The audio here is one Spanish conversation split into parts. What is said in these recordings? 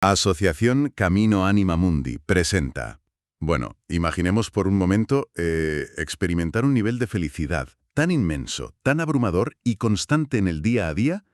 Asociación Camino Anima Mundi presenta. Bueno, imaginemos por un momento experimentar un nivel de felicidad tan inmenso, tan abrumador y constante en el día a día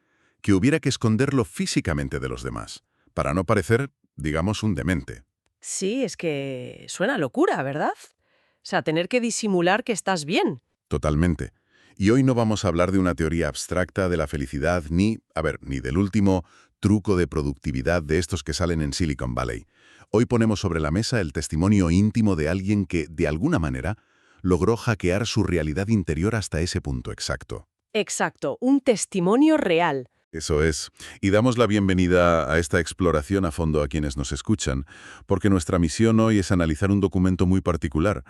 que hubiera que esconderlo físicamente de los demás, para no parecer, digamos, un demente. Sí, es que suena a locura, ¿verdad? O sea, tener que disimular que estás bien. Totalmente. Y hoy no vamos a hablar de una teoría abstracta de la felicidad ni del último truco de productividad de estos que salen en Silicon Valley. Hoy ponemos sobre la mesa el testimonio íntimo de alguien que, de alguna manera, logró hackear su realidad interior hasta ese punto exacto. Exacto, un testimonio real. Eso es. Y damos la bienvenida a esta exploración a fondo a quienes nos escuchan, porque nuestra misión hoy es analizar un documento muy particular,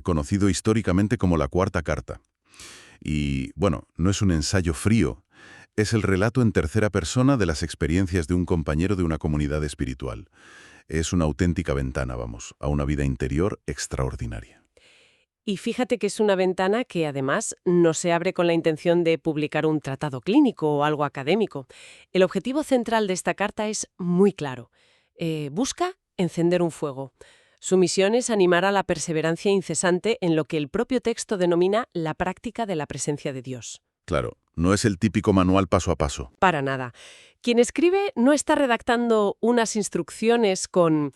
conocido históricamente como la Cuarta Carta. Y, bueno, no es un ensayo frío, es el relato en tercera persona de las experiencias de un compañero de una comunidad espiritual. Es una auténtica ventana, vamos, a una vida interior extraordinaria. Y fíjate que es una ventana que además no se abre con la intención de publicar un tratado clínico o algo académico. El objetivo central de esta carta es muy claro. Busca encender un fuego. Su misión es animar a la perseverancia incesante en lo que el propio texto denomina la práctica de la presencia de Dios. Claro, no es el típico manual paso a paso. Para nada. Quien escribe no está redactando unas instrucciones con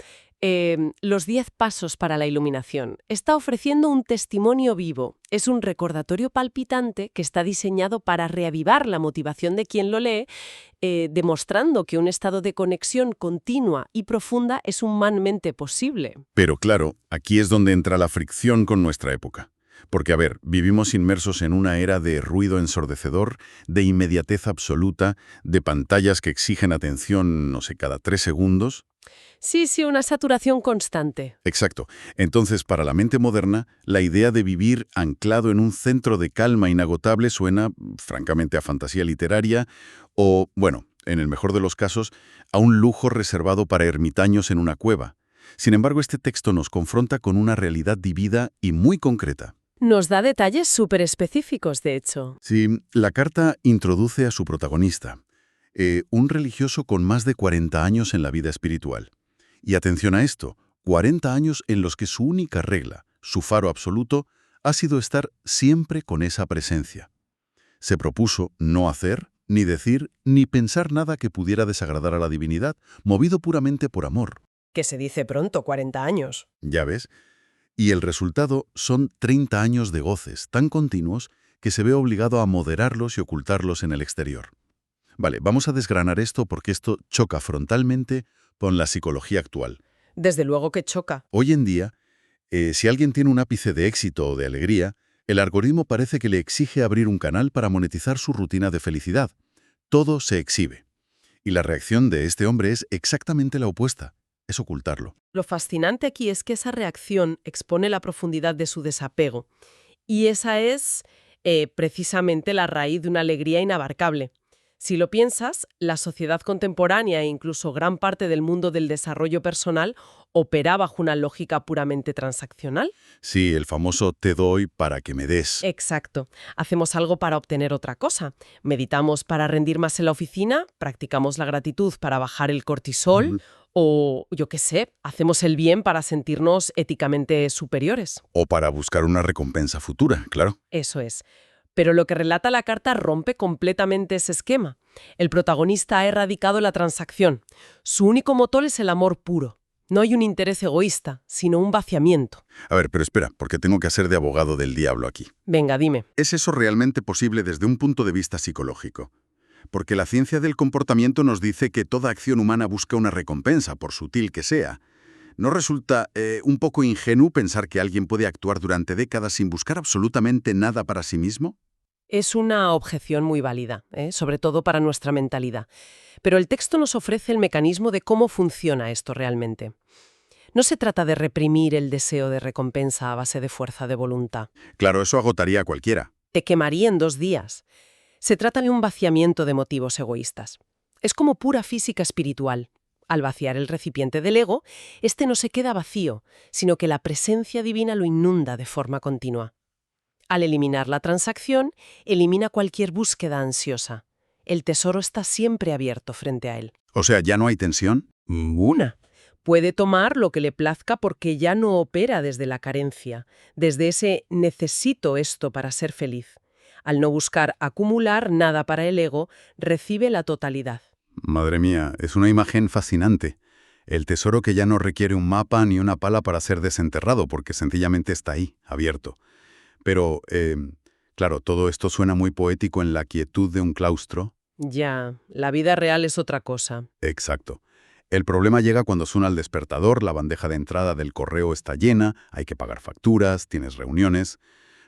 los 10 pasos para la iluminación. Está ofreciendo un testimonio vivo. Es un recordatorio palpitante que está diseñado para reavivar la motivación de quien lo lee, demostrando que un estado de conexión continua y profunda es humanamente posible. Pero claro, aquí es donde entra la fricción con nuestra época. Porque, a ver, vivimos inmersos en una era de ruido ensordecedor, de inmediatez absoluta, de pantallas que exigen atención, no sé, cada 3 segundos. Sí, sí, una saturación constante. Exacto. Entonces, para la mente moderna, la idea de vivir anclado en un centro de calma inagotable suena, francamente, a fantasía literaria o, bueno, en el mejor de los casos, a un lujo reservado para ermitaños en una cueva. Sin embargo, este texto nos confronta con una realidad vivida y muy concreta. Nos da detalles súper específicos, de hecho. Sí, la carta introduce a su protagonista, un religioso con más de 40 años en la vida espiritual. Y atención a esto, 40 años en los que su única regla, su faro absoluto, ha sido estar siempre con esa presencia. Se propuso no hacer, ni decir, ni pensar nada que pudiera desagradar a la divinidad, movido puramente por amor. Que se dice pronto, 40 años. ¿Ya ves? Y el resultado son 30 años de goces tan continuos que se ve obligado a moderarlos y ocultarlos en el exterior. Vale, vamos a desgranar esto porque esto choca frontalmente con la psicología actual. Desde luego que choca. Hoy en día, si alguien tiene un ápice de éxito o de alegría, el algoritmo parece que le exige abrir un canal para monetizar su rutina de felicidad. Todo se exhibe. Y la reacción de este hombre es exactamente la opuesta, es ocultarlo. Lo fascinante aquí es que esa reacción expone la profundidad de su desapego. Y esa es precisamente la raíz de una alegría inabarcable. Si lo piensas, la sociedad contemporánea e incluso gran parte del mundo del desarrollo personal opera bajo una lógica puramente transaccional. Sí, el famoso te doy para que me des. Exacto. Hacemos algo para obtener otra cosa. Meditamos para rendir más en la oficina, practicamos la gratitud para bajar el cortisol o, yo qué sé, hacemos el bien para sentirnos éticamente superiores. O para buscar una recompensa futura, claro. Eso es. Pero lo que relata la carta rompe completamente ese esquema. El protagonista ha erradicado la transacción. Su único motor es el amor puro. No hay un interés egoísta, sino un vaciamiento. A ver, pero espera, porque tengo que hacer de abogado del diablo aquí. Venga, dime. ¿Es eso realmente posible desde un punto de vista psicológico? Porque la ciencia del comportamiento nos dice que toda acción humana busca una recompensa, por sutil que sea. ¿No resulta un poco ingenuo pensar que alguien puede actuar durante décadas sin buscar absolutamente nada para sí mismo? Es una objeción muy válida, sobre todo para nuestra mentalidad. Pero el texto nos ofrece el mecanismo de cómo funciona esto realmente. No se trata de reprimir el deseo de recompensa a base de fuerza de voluntad. Claro, eso agotaría a cualquiera. Te quemaría en 2 días. Se trata de un vaciamiento de motivos egoístas. Es como pura física espiritual. Al vaciar el recipiente del ego, este no se queda vacío, sino que la presencia divina lo inunda de forma continua. Al eliminar la transacción, elimina cualquier búsqueda ansiosa. El tesoro está siempre abierto frente a él. O sea, ¿ya no hay tensión? Una. Puede tomar lo que le plazca porque ya no opera desde la carencia, desde ese necesito esto para ser feliz. Al no buscar acumular nada para el ego, recibe la totalidad. Madre mía, es una imagen fascinante. El tesoro que ya no requiere un mapa ni una pala para ser desenterrado, porque sencillamente está ahí, abierto. Pero, claro, todo esto suena muy poético en la quietud de un claustro. Ya, la vida real es otra cosa. Exacto. El problema llega cuando suena el despertador, la bandeja de entrada del correo está llena, hay que pagar facturas, tienes reuniones.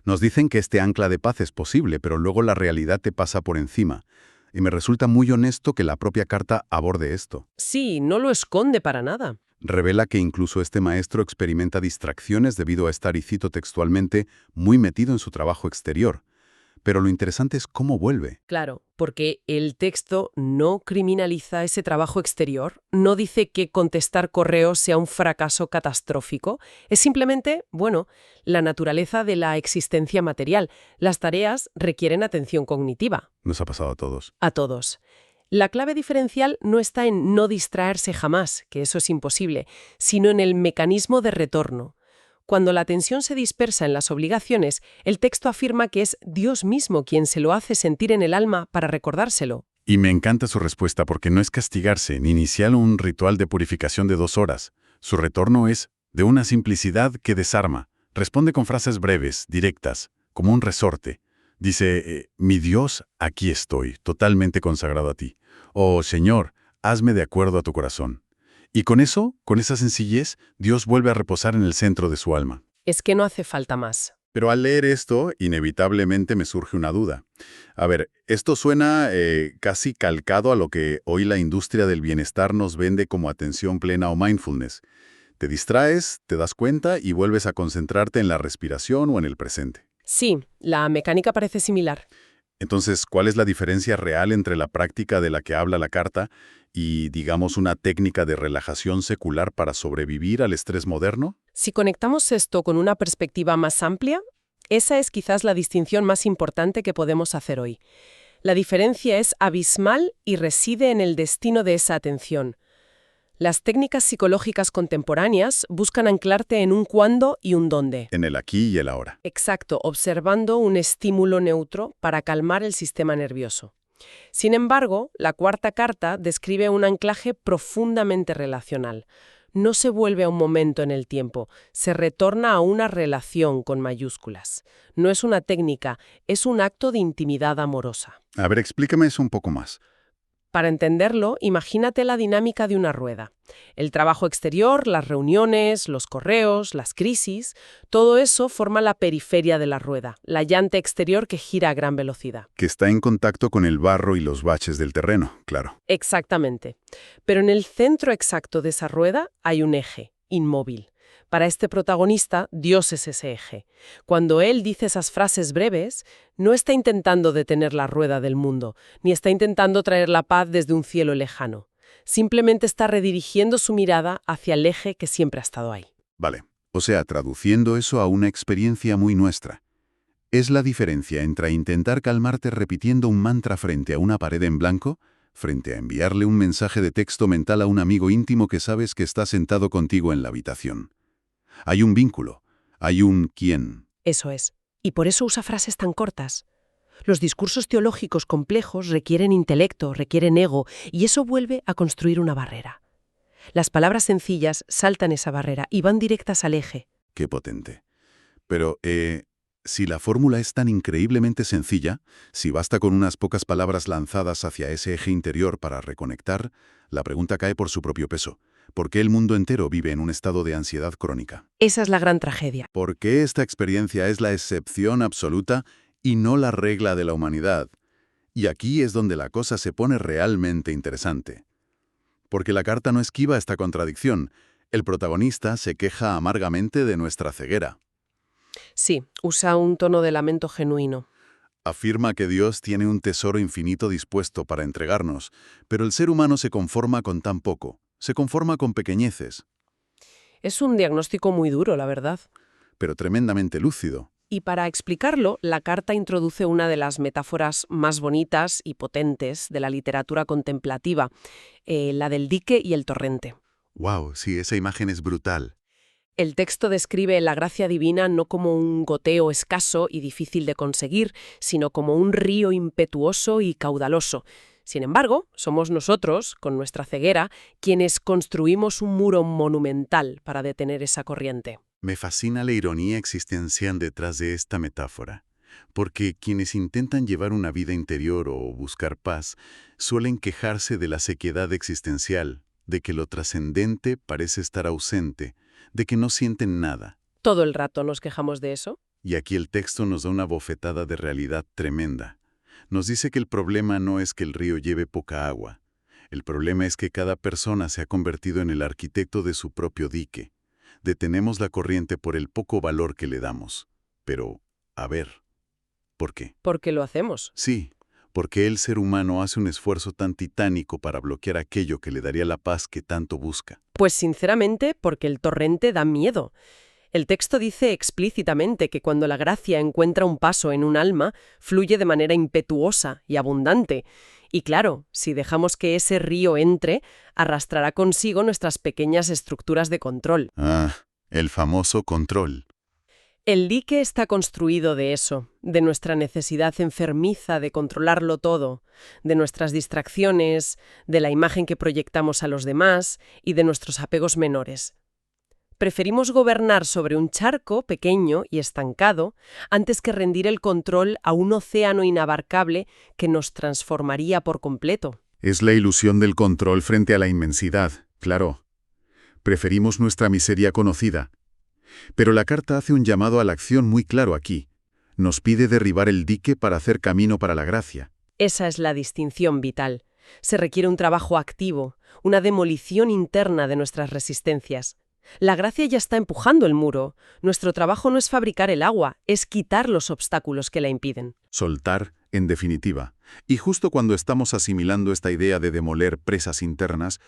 Nos dicen que este ancla de paz es posible, pero luego la realidad te pasa por encima. Y me resulta muy honesto que la propia carta aborde esto. Sí, no lo esconde para nada. Revela que incluso este maestro experimenta distracciones debido a estar, y cito textualmente, muy metido en su trabajo exterior. Pero lo interesante es cómo vuelve. Claro, porque el texto no criminaliza ese trabajo exterior, no dice que contestar correos sea un fracaso catastrófico, es simplemente, bueno, la naturaleza de la existencia material. Las tareas requieren atención cognitiva. Nos ha pasado a todos. A todos. La clave diferencial no está en no distraerse jamás, que eso es imposible, sino en el mecanismo de retorno. Cuando la atención se dispersa en las obligaciones, el texto afirma que es Dios mismo quien se lo hace sentir en el alma para recordárselo. Y me encanta su respuesta porque no es castigarse ni iniciar un ritual de purificación de 2 horas. Su retorno es de una simplicidad que desarma. Responde con frases breves, directas, como un resorte. Dice, mi Dios, aquí estoy, totalmente consagrado a ti. Oh, Señor, hazme de acuerdo a tu corazón. Y con eso, con esa sencillez, Dios vuelve a reposar en el centro de su alma. Es que no hace falta más. Pero al leer esto, inevitablemente me surge una duda. A ver, esto suena casi calcado a lo que hoy la industria del bienestar nos vende como atención plena o mindfulness. Te distraes, te das cuenta y vuelves a concentrarte en la respiración o en el presente. Sí, la mecánica parece similar. Entonces, ¿cuál es la diferencia real entre la práctica de la que habla la carta y, digamos, una técnica de relajación secular para sobrevivir al estrés moderno? Si conectamos esto con una perspectiva más amplia, esa es quizás la distinción más importante que podemos hacer hoy. La diferencia es abismal y reside en el destino de esa atención. Las técnicas psicológicas contemporáneas buscan anclarte en un cuándo y un dónde. En el aquí y el ahora. Exacto, observando un estímulo neutro para calmar el sistema nervioso. Sin embargo, la cuarta carta describe un anclaje profundamente relacional. No se vuelve a un momento en el tiempo, se retorna a una relación con mayúsculas. No es una técnica, es un acto de intimidad amorosa. A ver, explícame eso un poco más. Para entenderlo, imagínate la dinámica de una rueda. El trabajo exterior, las reuniones, los correos, las crisis, todo eso forma la periferia de la rueda, la llanta exterior que gira a gran velocidad. Que está en contacto con el barro y los baches del terreno, claro. Exactamente. Pero en el centro exacto de esa rueda hay un eje, inmóvil. Para este protagonista, Dios es ese eje. Cuando él dice esas frases breves, no está intentando detener la rueda del mundo, ni está intentando traer la paz desde un cielo lejano. Simplemente está redirigiendo su mirada hacia el eje que siempre ha estado ahí. Vale. O sea, traduciendo eso a una experiencia muy nuestra. Es la diferencia entre intentar calmarte repitiendo un mantra frente a una pared en blanco, frente a enviarle un mensaje de texto mental a un amigo íntimo que sabes que está sentado contigo en la habitación. Hay un vínculo, hay un quién. Eso es. Y por eso usa frases tan cortas. Los discursos teológicos complejos requieren intelecto, requieren ego, y eso vuelve a construir una barrera. Las palabras sencillas saltan esa barrera y van directas al eje. Qué potente. Pero, si la fórmula es tan increíblemente sencilla, si basta con unas pocas palabras lanzadas hacia ese eje interior para reconectar, la pregunta cae por su propio peso. ¿Por qué el mundo entero vive en un estado de ansiedad crónica? Esa es la gran tragedia. ¿Por qué esta experiencia es la excepción absoluta y no la regla de la humanidad? Y aquí es donde la cosa se pone realmente interesante. Porque la carta no esquiva esta contradicción. El protagonista se queja amargamente de nuestra ceguera. Sí, usa un tono de lamento genuino. Afirma que Dios tiene un tesoro infinito dispuesto para entregarnos, pero el ser humano se conforma con tan poco, se conforma con pequeñeces. Es un diagnóstico muy duro, la verdad. Pero tremendamente lúcido. Y para explicarlo, la carta introduce una de las metáforas más bonitas y potentes de la literatura contemplativa, la del dique y el torrente. ¡Wow! Sí, esa imagen es brutal. El texto describe la gracia divina no como un goteo escaso y difícil de conseguir, sino como un río impetuoso y caudaloso. Sin embargo, somos nosotros, con nuestra ceguera, quienes construimos un muro monumental para detener esa corriente. Me fascina la ironía existencial detrás de esta metáfora, porque quienes intentan llevar una vida interior o buscar paz suelen quejarse de la sequedad existencial, de que lo trascendente parece estar ausente, de que no sienten nada. ¿Todo el rato nos quejamos de eso? Y aquí el texto nos da una bofetada de realidad tremenda. Nos dice que el problema no es que el río lleve poca agua. El problema es que cada persona se ha convertido en el arquitecto de su propio dique. Detenemos la corriente por el poco valor que le damos. Pero, a ver, ¿por qué? ¿Por qué lo hacemos? Sí, porque el ser humano hace un esfuerzo tan titánico para bloquear aquello que le daría la paz que tanto busca. Pues sinceramente, porque el torrente da miedo. El texto dice explícitamente que cuando la gracia encuentra un paso en un alma, fluye de manera impetuosa y abundante. Y claro, si dejamos que ese río entre, arrastrará consigo nuestras pequeñas estructuras de control. Ah, el famoso control. El dique está construido de eso, de nuestra necesidad enfermiza de controlarlo todo, de nuestras distracciones, de la imagen que proyectamos a los demás y de nuestros apegos menores. Preferimos gobernar sobre un charco pequeño y estancado antes que rendir el control a un océano inabarcable que nos transformaría por completo. Es la ilusión del control frente a la inmensidad, claro. Preferimos nuestra miseria conocida. Pero la carta hace un llamado a la acción muy claro aquí. Nos pide derribar el dique para hacer camino para la gracia. Esa es la distinción vital. Se requiere un trabajo activo, una demolición interna de nuestras resistencias. La gracia ya está empujando el muro. Nuestro trabajo no es fabricar el agua, es quitar los obstáculos que la impiden. Soltar, en definitiva. Y justo cuando estamos asimilando esta idea de demoler presas internas,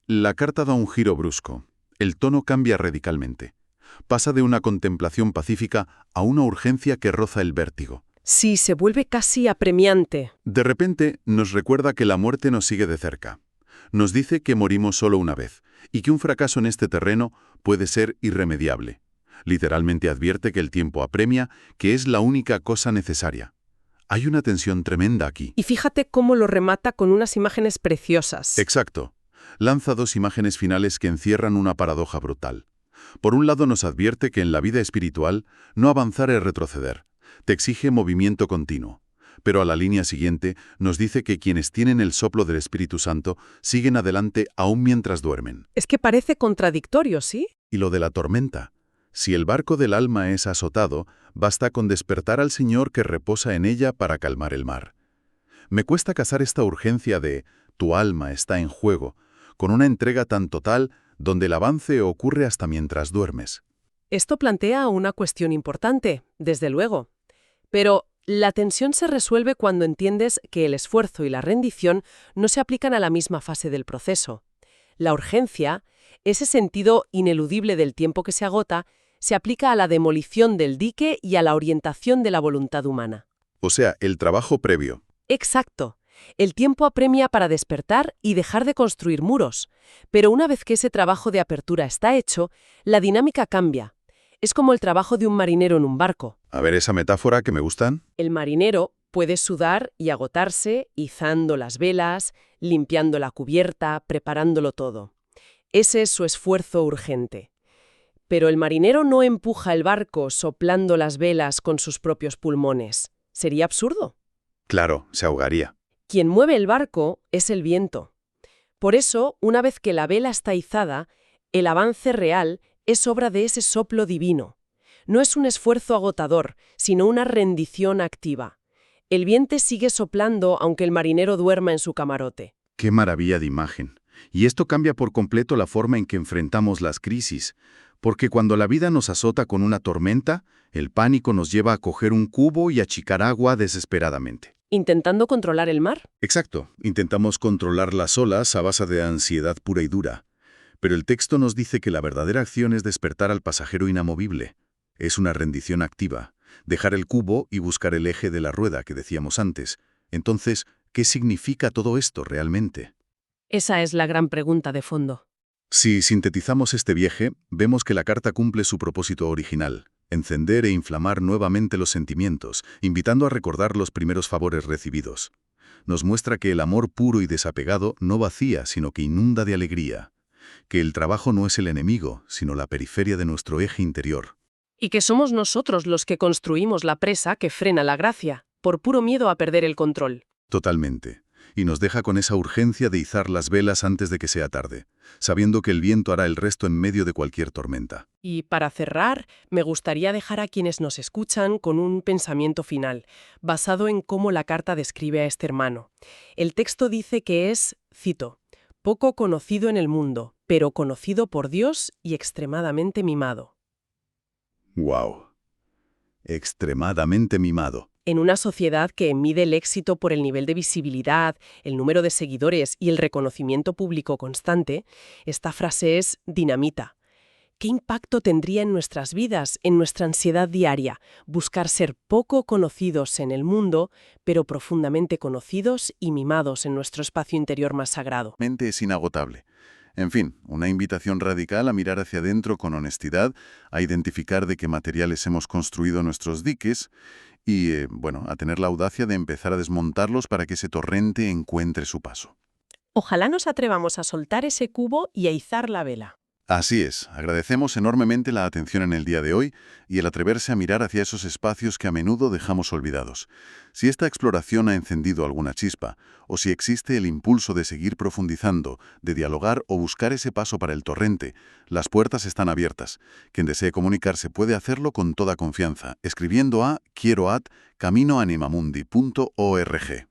la carta da un giro brusco. El tono cambia radicalmente. Pasa de una contemplación pacífica a una urgencia que roza el vértigo. Sí, se vuelve casi apremiante. De repente, nos recuerda que la muerte nos sigue de cerca. Nos dice que morimos solo una vez, y que un fracaso en este terreno puede ser irremediable. Literalmente advierte que el tiempo apremia, que es la única cosa necesaria. Hay una tensión tremenda aquí. Y fíjate cómo lo remata con unas imágenes preciosas. Exacto. Lanza dos imágenes finales que encierran una paradoja brutal. Por un lado nos advierte que en la vida espiritual no avanzar es retroceder. Te exige movimiento continuo. Pero a la línea siguiente nos dice que quienes tienen el soplo del Espíritu Santo siguen adelante aún mientras duermen. Es que parece contradictorio, ¿sí? Y lo de la tormenta. Si el barco del alma es azotado, basta con despertar al Señor que reposa en ella para calmar el mar. Me cuesta casar esta urgencia de «tu alma está en juego» con una entrega tan total donde el avance ocurre hasta mientras duermes. Esto plantea una cuestión importante, desde luego. Pero la tensión se resuelve cuando entiendes que el esfuerzo y la rendición no se aplican a la misma fase del proceso. La urgencia, ese sentido ineludible del tiempo que se agota, se aplica a la demolición del dique y a la orientación de la voluntad humana. O sea, el trabajo previo. Exacto. El tiempo apremia para despertar y dejar de construir muros. Pero una vez que ese trabajo de apertura está hecho, la dinámica cambia. Es como el trabajo de un marinero en un barco. A ver esa metáfora que me gustan. El marinero puede sudar y agotarse, izando las velas, limpiando la cubierta, preparándolo todo. Ese es su esfuerzo urgente. Pero el marinero no empuja el barco soplando las velas con sus propios pulmones. Sería absurdo. Claro, se ahogaría. Quien mueve el barco es el viento. Por eso, una vez que la vela está izada, el avance real es obra de ese soplo divino. No es un esfuerzo agotador, sino una rendición activa. El viento sigue soplando aunque el marinero duerma en su camarote. ¡Qué maravilla de imagen! Y esto cambia por completo la forma en que enfrentamos las crisis, porque cuando la vida nos azota con una tormenta, el pánico nos lleva a coger un cubo y achicar agua desesperadamente. ¿Intentando controlar el mar? Exacto, intentamos controlar las olas a base de ansiedad pura y dura. Pero el texto nos dice que la verdadera acción es despertar al pasajero inamovible. Es una rendición activa. Dejar el cubo y buscar el eje de la rueda que decíamos antes. Entonces, ¿qué significa todo esto realmente? Esa es la gran pregunta de fondo. Si sintetizamos este viaje, vemos que la carta cumple su propósito original: encender e inflamar nuevamente los sentimientos, invitando a recordar los primeros favores recibidos. Nos muestra que el amor puro y desapegado no vacía, sino que inunda de alegría. Que el trabajo no es el enemigo, sino la periferia de nuestro eje interior. Y que somos nosotros los que construimos la presa que frena la gracia, por puro miedo a perder el control. Totalmente. Y nos deja con esa urgencia de izar las velas antes de que sea tarde, sabiendo que el viento hará el resto en medio de cualquier tormenta. Y para cerrar, me gustaría dejar a quienes nos escuchan con un pensamiento final, basado en cómo la carta describe a este hermano. El texto dice que es, cito, poco conocido en el mundo, pero conocido por Dios y extremadamente mimado. ¡Wow! Extremadamente mimado. En una sociedad que mide el éxito por el nivel de visibilidad, el número de seguidores y el reconocimiento público constante, esta frase es dinamita. ¿Qué impacto tendría en nuestras vidas, en nuestra ansiedad diaria, buscar ser poco conocidos en el mundo, pero profundamente conocidos y mimados en nuestro espacio interior más sagrado? Mente es inagotable. En fin, una invitación radical a mirar hacia adentro con honestidad, a identificar de qué materiales hemos construido nuestros diques y, a tener la audacia de empezar a desmontarlos para que ese torrente encuentre su paso. Ojalá nos atrevamos a soltar ese cubo y a izar la vela. Así es, agradecemos enormemente la atención en el día de hoy y el atreverse a mirar hacia esos espacios que a menudo dejamos olvidados. Si esta exploración ha encendido alguna chispa, o si existe el impulso de seguir profundizando, de dialogar o buscar ese paso para el torrente, las puertas están abiertas. Quien desee comunicarse puede hacerlo con toda confianza, escribiendo a quiero@caminoanimamundi.org.